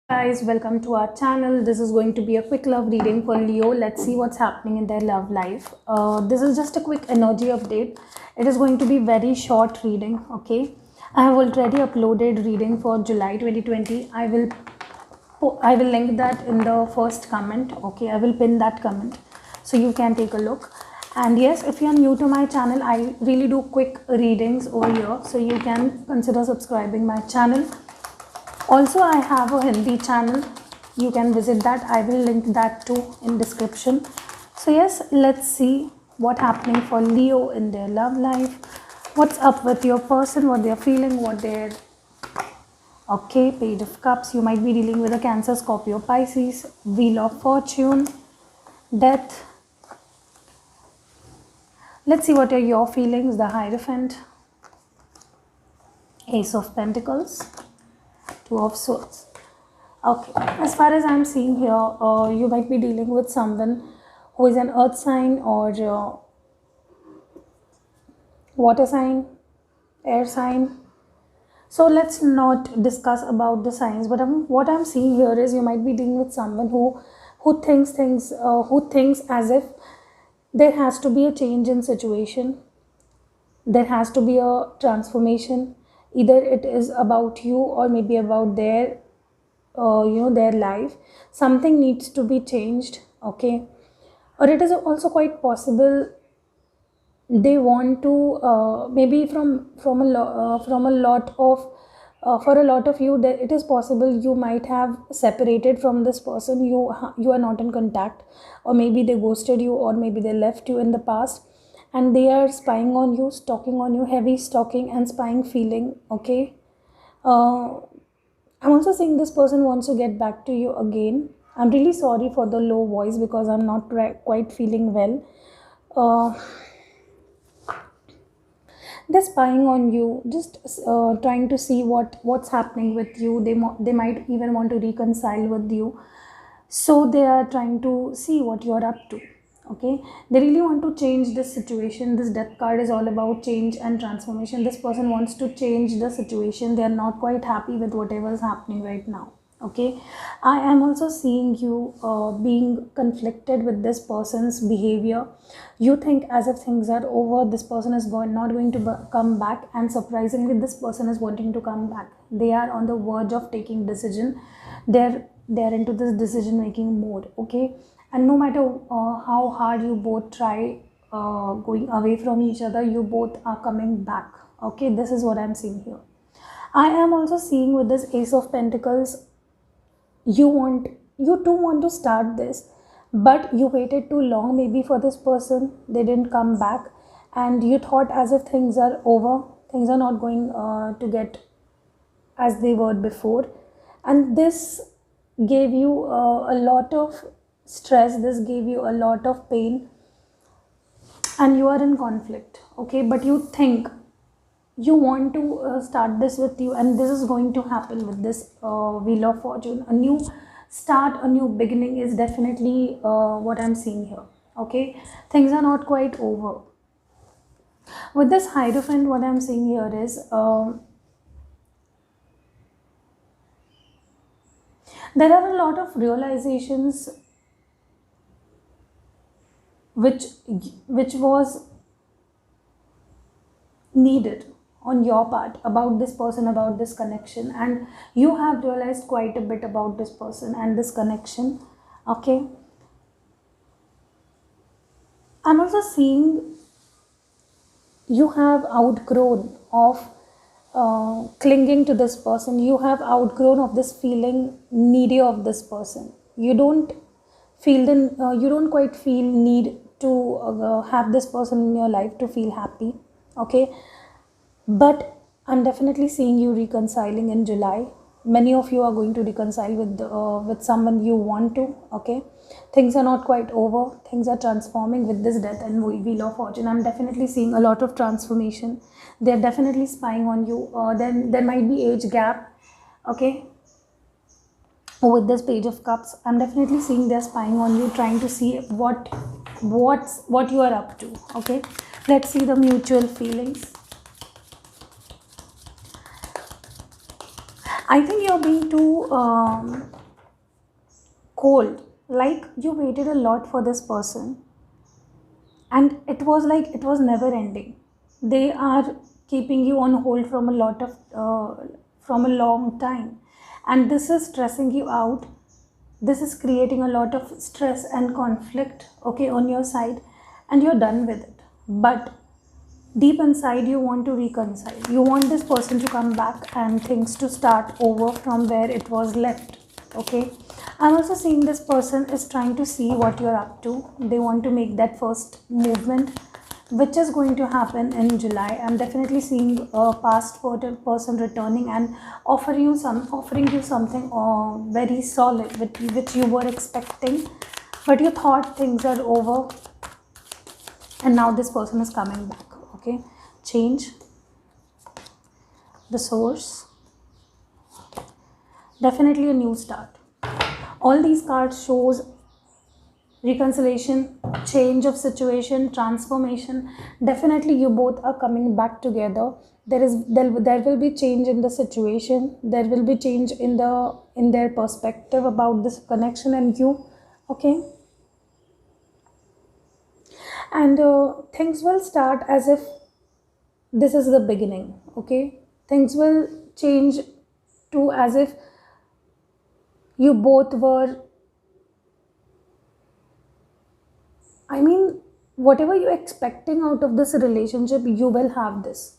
Guys, welcome to our channel. This is going to be a quick love reading for Leo. Let's see what's happening in their love life. This is just a quick energy update. It is going to be very short reading. Okay, I have already uploaded reading for July 2020. I will link that in the first comment. Okay, I will pin that comment so you can take a look. And yes, if you are new to my channel, I really do quick readings over here, so you can consider subscribing my channel. Also, I have a Hindi channel. You can visit that. I will link that too in description. So yes, let's see what's happening for Leo in their love life. What's up with your person, what they're feeling, what they're... Okay, Page of Cups. You might be dealing with a Cancer, Scorpio, Pisces, Wheel of Fortune, Death. Let's see what are your feelings. The Hierophant, Ace of Pentacles, Two of Swords. Okay, as far as I'm seeing here, you might be dealing with someone who is an earth sign or water sign, air sign. So let's not discuss about the signs, but what I'm seeing here is you might be dealing with someone who thinks as if there has to be a change in situation, there has to be a transformation. Either it is about you or maybe about their their life. Something needs to be changed. Okay, or it is also quite possible they want to maybe from a lot of for a lot of you, that it is possible you might have separated from this person. You are not in contact, or maybe they ghosted you, or maybe they left you in the past, and they are spying on you, stalking on you, heavy stalking and spying feeling. Okay, uh, I'm also seeing this person wants to get back to you again. I'm really sorry for the low voice because I'm not quite feeling well. uh, they're spying on you, just trying to see what's happening with you. They might even want to reconcile with you, so they are trying to see what you're up to. Okay, they really want to change this situation. This Death card is all about change and transformation. This person wants to change the situation. They are not quite happy with whatever is happening right now. Okay, I am also seeing you being conflicted with this person's behavior. You think as if things are over, this person is not going to come back, and surprisingly this person is wanting to come back. They are on the verge of taking decision. They're into this decision making mode. Okay, and no matter how hard you both try going away from each other, you both are coming back. Okay, this is what I'm seeing here. I am also seeing with this Ace of Pentacles, you too want to start this, but you waited too long maybe for this person. They didn't come back, and you thought as if things are over, things are not going to get as they were before, and this gave you a lot of stress, this gave you a lot of pain, and you are in conflict. Okay, but you think you want to start this with you, and this is going to happen with this Wheel of Fortune. A new start, a new beginning is definitely what I'm seeing here. Okay, things are not quite over. With this Hierophant, what I'm seeing here is there are a lot of realizations which was needed on your part about this person, about this connection, and you have realized quite a bit about this person and this connection. Okay, I'm also seeing you have outgrown of clinging to this person. You have outgrown of this feeling needy of this person. You don't you don't quite feel need to have this person in your life to feel happy. Okay, but I'm definitely seeing you reconciling in July. Many of you are going to reconcile with someone you want to. Okay, things are not quite over. Things are transforming with this Death and Wheel of Fortune. I'm definitely seeing a lot of transformation. They're definitely spying on you. Then there might be age gap. Okay, with this Page of Cups, I'm definitely seeing they're spying on you, trying to see what you are up to. Okay, let's see the mutual feelings. I think you're being too cold, like you waited a lot for this person, and it was like it was never ending. They are keeping you on hold from a lot of from a long time, and this is stressing you out. This is creating a lot of stress and conflict, okay, on your side, and you're done with it. But deep inside you want to reconcile, you want this person to come back and things to start over from where it was left. Okay, I'm also seeing this person is trying to see what you're up to. They want to make that first movement, which is going to happen in July. I'm definitely seeing a past person returning and offering you something very solid, which you were expecting, but you thought things are over, and now this person is coming back. Okay, change, the source, definitely a new start. All these cards shows reconciliation, change of situation, transformation. Definitely you both are coming back together. There will be change in the situation, there will be change in their perspective about this connection and you. Okay, and things will start as if this is the beginning. Okay, things will change to as if you both were, I mean, whatever you're expecting out of this relationship, you will have this.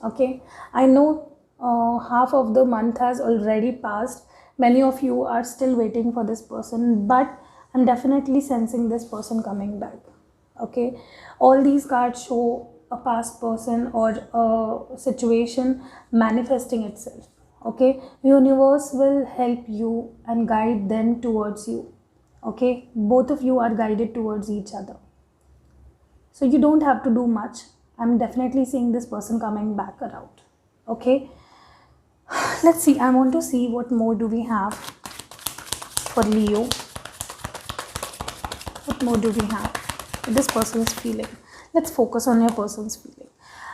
Okay, I know half of the month has already passed. Many of you are still waiting for this person, but I'm definitely sensing this person coming back. Okay, all these cards show a past person or a situation manifesting itself. Okay, universe will help you and guide them towards you. Okay, both of you are guided towards each other, so you don't have to do much. I'm definitely seeing this person coming back around. Okay, let's see. I want to see what more do we have for Leo. What more do we have? This person's feeling. Let's focus on your person's feeling.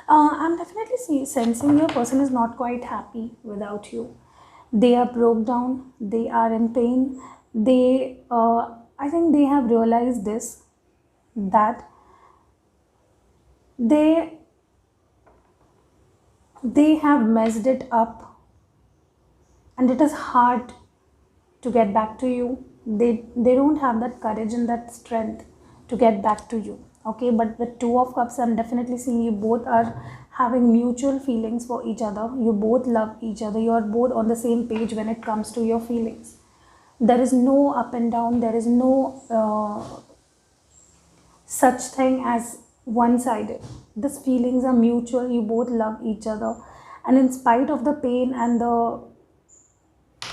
I'm definitely sensing your person is not quite happy without you. They are broke down. They are in pain. I think they have realized this, that they have messed it up, and it is hard to get back to you. They don't have that courage and that strength to get back to you. Okay, but the Two of Cups, I'm definitely seeing you both are having mutual feelings for each other. You both love each other. You are both on the same page when it comes to your feelings. There is no up and down. There is no such thing as one-sided. These feelings are mutual. You both love each other, and in spite of the pain and the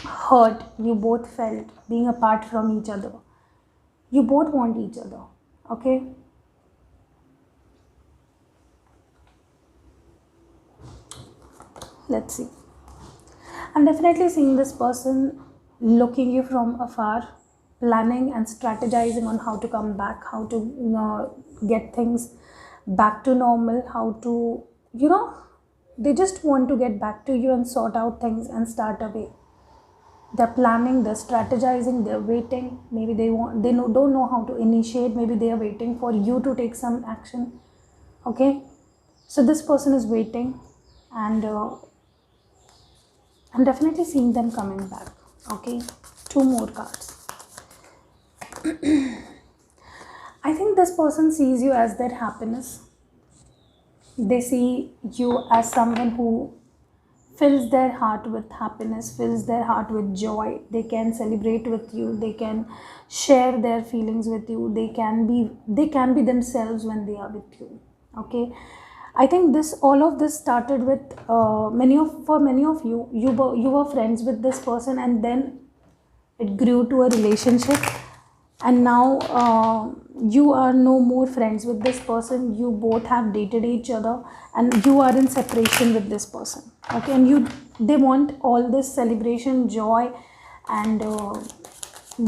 hurt you both felt being apart from each other, you both want each other. Okay, let's see. I'm definitely seeing this person looking you from afar, planning and strategizing on how to come back, how to get things back to normal, how to, they just want to get back to you and sort out things and start away. They're planning, they're strategizing, they're waiting. Maybe don't know how to initiate. Maybe they are waiting for you to take some action. Okay, so this person is waiting, and I'm definitely seeing them coming back. Okay, two more cards. I think this person sees you as their happiness. They see you as someone who fills their heart with happiness, fills their heart with joy. They can celebrate with you. They can share their feelings with you. They can be themselves when they are with you. Okay, I think all of this started with many of you. You were friends with this person, and then it grew to a relationship, and now you are no more friends with this person. You both have dated each other, and you are in separation with this person. Okay, and they want all this celebration, joy, and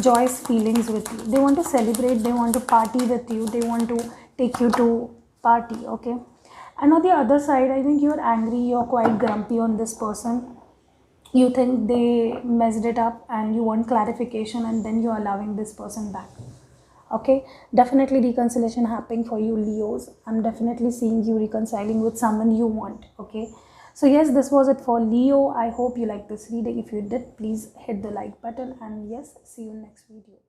joyous feelings with you. They want to celebrate, they want to party with you, they want to take you to party. Okay, and on the other side, I think you're angry, you're quite grumpy on this person. you think they messed it up and you want clarification, and then you're allowing this person back. Okay, definitely reconciliation happening for you, Leos. I'm definitely seeing you reconciling with someone you want. Okay, so yes, this was it for Leo. I hope you liked this reading. If you did, please hit the like button, and yes, see you in next video.